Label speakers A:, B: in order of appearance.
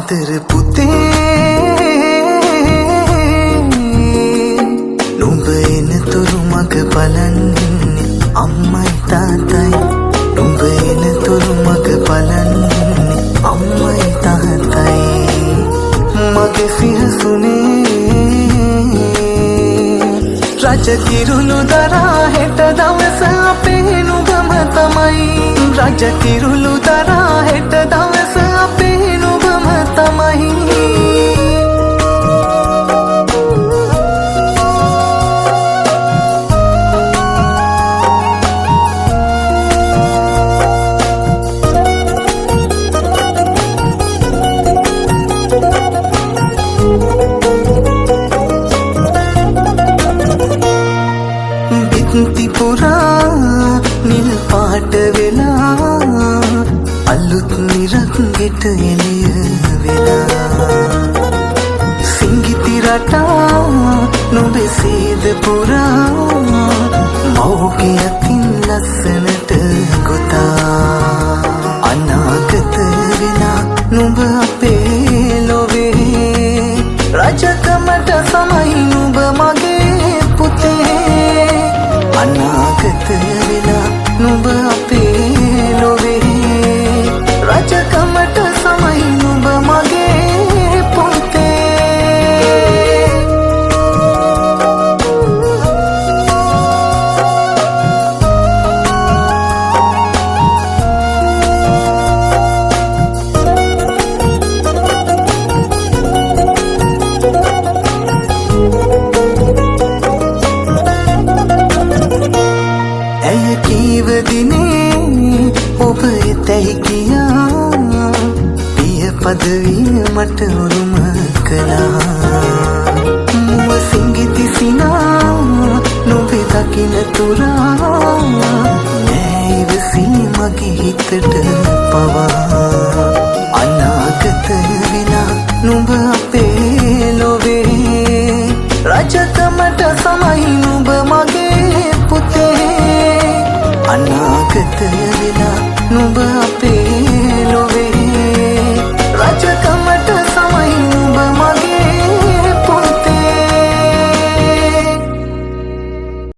A: ආදර පුතේ නුඹ එනතුරු මග බලන්නේ අම්මයි තාත්තයි නුඹ එනතුරු මග බලන්නේ අම්මයි තාත්තයි මගේ සිහසුනේ රජ කිරුළු දරා හෙට දවස අපේ නුඹම තමයි රජ කිරුළු දරා හෙට දවස අපේ නුඹම තමයි තිපුරා නිල් පාට වෙලා අලුත් නිරක් ගෙට එළිය වෙලා සිංගිති රටා නුඹේ සීද පුරා මෞගේ අතින් ලස්සනට ගොතා අනාගත වෙලා නුඹ අපේ ලොවේ රජකමට සමයි නුඹ මගේ පුතේ අනාගත වෙලා නුඹ අපේ ලොවේ රජකමට සමයි නුඹ මගේ පුතේ ඇය කීව දිනේ ඔබ එතැයි කියා පිය පදවිය මට උරුම කළා මුව සිංගිති සිනා නොබේ දකින තුරා නෑ ඉවසී මගේ හිතට පවා